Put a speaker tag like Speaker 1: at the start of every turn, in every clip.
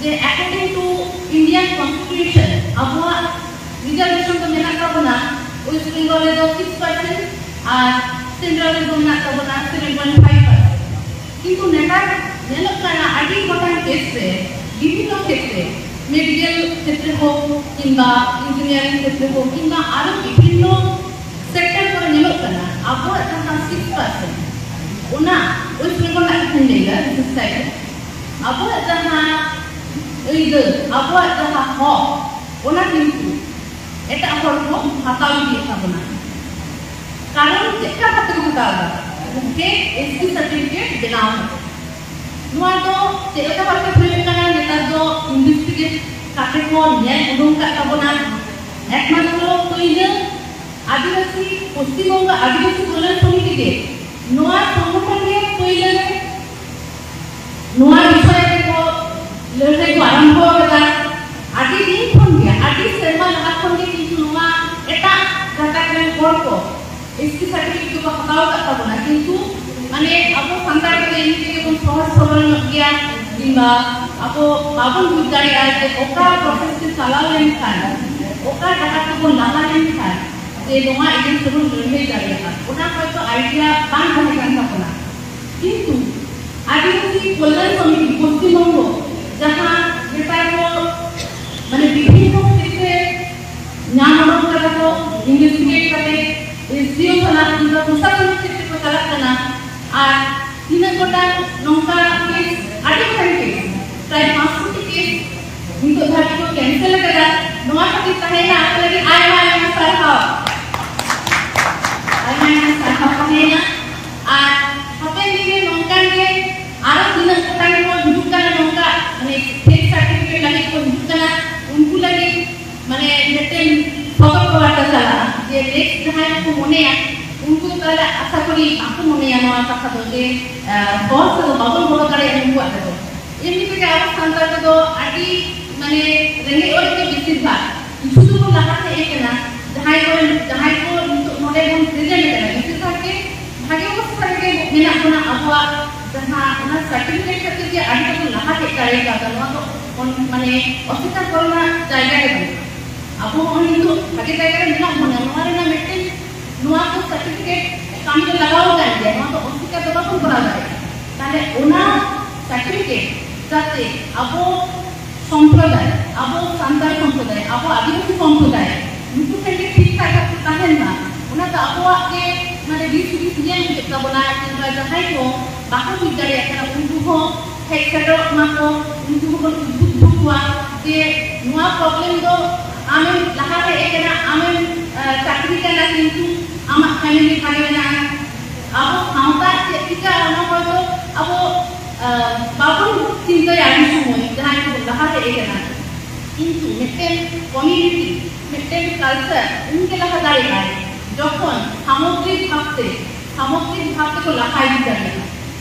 Speaker 1: যে according to Indian Constitution আবহাওয়া reservation তো মেনা তাবনা ওয়েস্ট বেঙ্গলে তো 6% আর সেন্ট্রালে তো মেনা তাবনা 7.5%। কিন্তু নেটার নেলক কানা আদি গোটান কেসে বিভিন্ন ক্ষেত্রে মেডিকেল ক্ষেত্রে হোক কিংবা ইঞ্জিনিয়ারিং ক্ষেত্রে হোক কিংবা আরো বিভিন্ন সেক্টর করে নেলক কানা আবহাওয়া যাহা 6% ওনা ওয়েস্ট বেঙ্গল না হেন্ডেলা দিস সাইড আবহাওয়া যাহা আবহাওয়া যাহা হক ওনা কিন্তু এটা হল হাতাও দিয়ে থাকবো কারণ চেষ্টা করতে হতে হবে যে এসপি সার্টিফিকেট বেনাও হবে নোয়া তো চেষ্টা করতে হয়ে কানা নেতা তো ইনভেস্টিগেট কাকে কো ন্যায় উডুং কা তাবনা একমাত্র তৈলে আদিবাসী পশ্চিমবঙ্গ আদিবাসী কল্যাণ সমিতিকে নোয়া সংগঠনকে তৈলে নোয়া বিষয়ে কো লড়াই কো আরম্ভ করা আদি দিন খনকে আদি সেরমা লাহা খনকে কিন্তু নোয়া এটা গাটাক রেন গল্প এসপি সার্টিফিকেট को हटाओ का ताबना किंतु माने आपो संतार के इनके कोन सहज सरल गया किंबा आपो बाबन बुद्धारी आए ओका प्रोसेस से चलाव लेन खान ओका टाका को लाहा लेन खान जे नोआ इजन सबन लड़ाई दाड़िया ओना হয়তো আইডিয়া বান হয়ে কান তাবনা কিন্তু আদিবাসী কল্যাণ সমিতি পশ্চিমবঙ্গ যাহা যেটা को माने বিভিন্ন ক্ষেত্রে ஞான অর্জন করা ইনভেস্টিগেট করে एसडीओ थाना किंबा प्रशासनिक क्षेत्र को चलात कना और तीन गोटा नौका केस आटे गोटा केस प्राय 500 केस उनको धारी को कैंसिल करा नोआ खातिर तहेना लगे आयमा सरहा तहेना और हपे दिने नौका के आरो तीन गोटा को दुकान नौका माने फेक सर्टिफिकेट लगे को दुकान उनको लगे माने नेटेन फोटो को वाटा चला जे नेक्स्ट जहां को मने उनको ताला आशा करी आपको मने नोआ कथा दो जे बहुत तो बाबल बड़ करे उनको आते तो एमनी के आप संतार को आदि माने रेंगे और के बेसिरभाग शुरू को लाहाते एक ना जहां को मने हम प्रेजेंट करा बेसिरभाग के भागे को करके मेना बना अबवा जहां ना सर्टिफिकेट करके जे आदि को लाहाते करेगा नोआ तो माने अस्वीकार करना जायगा है आपो हिंदू भागे जायगा मेना बना नोआ रे ना मेटे नोआ को सर्टिफिकेट काम में लगाओ जाए नोआ तो अस्वीकार दबा को करा जाए ताले ओना सर्टिफिकेट जाते आपो संप्रदाय आपो सांताल संप्रदाय आपो आदिवासी संप्रदाय उनको के ठीक ठाक ताहेन ना ओना तो आपो के माने 20 ये के बना किंबा जहां को बाहर विद्यालय kana उनको हो हेक्टर ना को उनको को बुद्ध हुआ जे नोआ प्रॉब्लम दो आमें लहाते एकना आमें चाकरी कना किंतु आमा फैमिली भागे ना आबो सावता चेतिका ओना को आबो बाबन चिंता आदि समय जहां को लहाते एकना किंतु मेटेन कम्युनिटी मेटेन कल्चर उनके लहा दाड़ी है যখন সামগ্রিক ভাবতে को लहाई जाए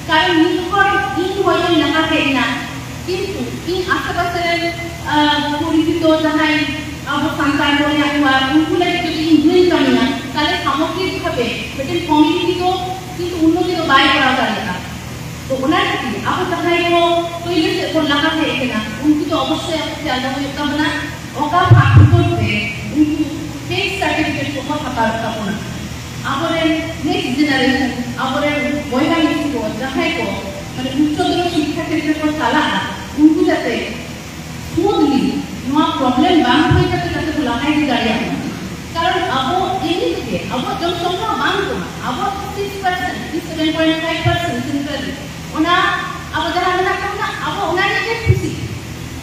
Speaker 1: कारण निखर इन होय लहाते ना किंतु इन आसपास পরিচিত जहां अब संतान बोले हुआ उनको लगे जो इंजीनियर करना ताले सामग्रिक भावे बेटे कम्युनिटी को किंतु उन्नति तो बाय करा जाएगा तो उन्हें कि अब जहां को पहले से को लगाते हैं ना उनको तो अवश्य ज्यादा होता बना ओका फाक्टो पे उनको फेक सर्टिफिकेट को हटा करना आबरे नेक्स्ट जनरेशन आबरे वैज्ञानिक को जहां को माने उच्चतर शिक्षा क्षेत्र को चला उनको जाते स्मूथली नोआ प्रॉब्लम बांग होय जाते जाते लहाई दाड़िया कारण अब एनी के अब जनसंख्या बांग को अब 6% 7.5% सेंट्रल ओना अब जहां ना करना अब ओना के खुशी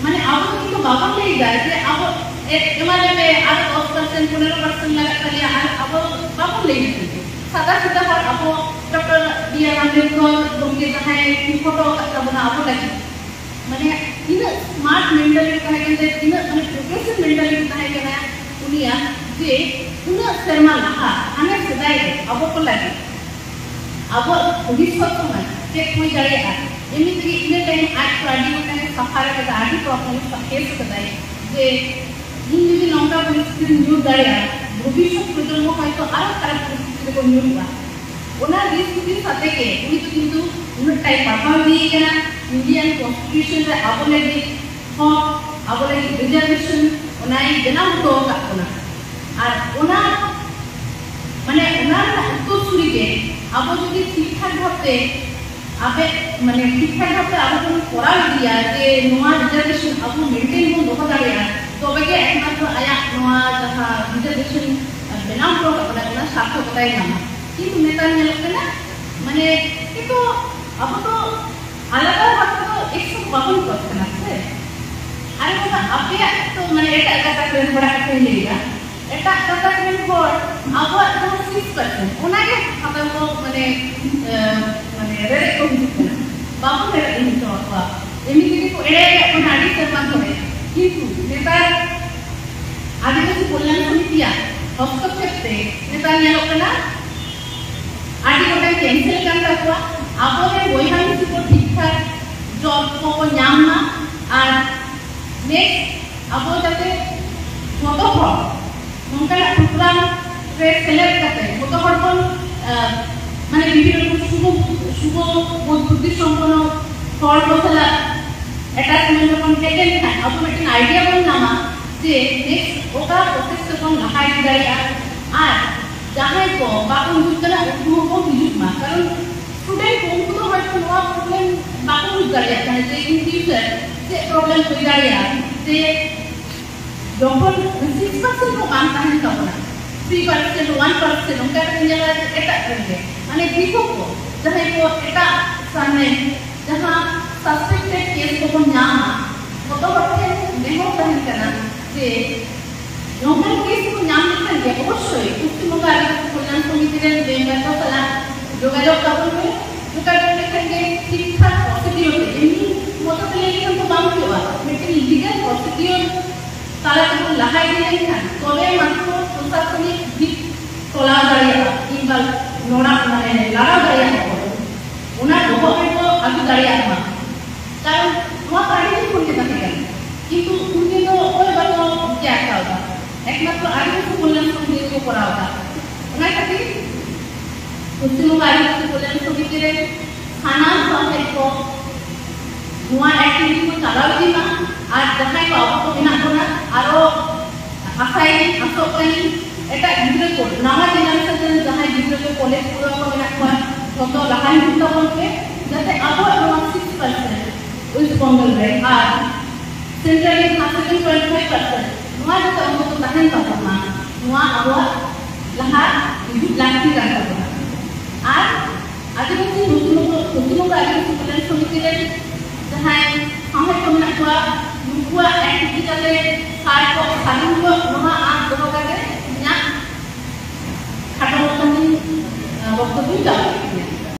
Speaker 1: माने अब तो बाबा ले जाए जे अब एक एमाले में आज 10% 15% लगा चलिया अब बाबा ले जाते सादा पर अब डॉक्टर बीआर अम्बेडकर उनके जहां फोटो का बना अब लगी माने इन स्मार्ट मेंटालिटी कहे के इन माने प्रोग्रेसिव मेंटालिटी कहे के ना उनिया जे उना शर्मा लहा हने सदाय अब को लगी अब भविष्य समय चेक होई जाएगा एमिति इन टाइम आज प्राडी में सफार के आदि प्रॉब्लम फेस करता है जे इन यदि नौका परिस्थिति न्यूज दाड़िया भविष्य प्रजन्म হয়তো আরো খারাপ পরিস্থিতি को न्यूज हुआ ओना रिस्क साथे के उनी तो किंतु उन टाइप पापा दी केना इंडियन कॉन्स्टिट्यूशन रे आबो लगे hok abo lagi reservation onai benaw to kakuna ar ona mane ona uttor suri ge abo jodi ঠিকঠাক ভাবে abe mane ঠিকঠাক ভাবে abo jodi koraw idiya je noa reservation abo maintain bon doho dareya tobe ge ekmatro aya noa jaha reservation benaw to kakuna ona sarthokotai nama kintu netar nyelok kana mane itu abo to alada bhabe to ekso babon korchena se are ona ape to mane eta kata kren bada kata leya eta kata kren por abo to 6% ona ge apa ko mane rere ko hijukna babon rere ini to apa emiti ko ere ko nadi serman kore kintu netar আদিবাসী কল্যাণ সমিতিয়া হস্তক্ষেপে নেতা nyelok kana adi gotai cancel kan takwa abo ge boihamisi ko ঠিকঠাক job ko nyam na ar next abo jate moto hor nongka program re select kate moto hor kon mane bibhinno শুভ বুদ্ধি সম্পন্ন হর মশলা attachment kon taken kan automatic idea bon nama যে next oka process kon lahai dariya ar jahai ko bakon hujjana uthmo ko hijuk ma karon student ko to hoyto noa problem bakon hujjariya kane je in future je problem hoi dariya je যখন 6% ko মান tahen tabona 3% 1% onka tinjala eta karenge mane dikho ko jahai ko eta samne jaha suspected case ko nyama moto hotte meho tahen kana যে normal case को নাম লিখতে গিয়ে অবশ্যই পশ্চিমবঙ্গ আদিবাসী কল্যাণ সমিতির member সালা যোগাযোগ করবে যোগাযোগ লিখতে গিয়ে ঠিকঠাক প্রসিডিওর এমনি মতো লিখতে তো বাম দেওয়া মেটেন লিগ্যাল প্রসিডিওর তারা যখন লাগাই দিলেন খান তবে মাত্র প্রশাসনিক দিক তোলা দাঁড়িয়ে কিংবা নোড়া মানে লাগা দাঁড়িয়ে ওনার গভর্নমেন্ট আগে দাঁড়িয়ে আসা কারণ নোয়া পার্টি করতে থাকে কিন্তু উনি তো ওই বাতো क्या क्या होगा एकमात्र आदिवासी कल्याण समिति को करा होगा ओना खातिर पश्चिमबंग आदिवासी कल्याण समिति रे थाना सहाय को नोआ एक्टिविटी को चालाव दिमा আর जहां को अब को बिना कोना आरो आसाई आसोकानी এটা গিদ্রে को नामा জেনারেশন जहां গিদ্রে को कॉलेज पूरा को बिना को কত লাহাই হিত বলতে যাতে আবো 6% ওই বঙ্গল রে আর centrally 25% noa jata untuk tahan pertama noa awak lahar hidup lagi kan pertama ar adivasi nutun adivasi kalian sumitiren jahan sampai kemenak gua nunggu activity kale saat kok saling gua noa ang doa kale nyak kata waktu ini waktu itu jauh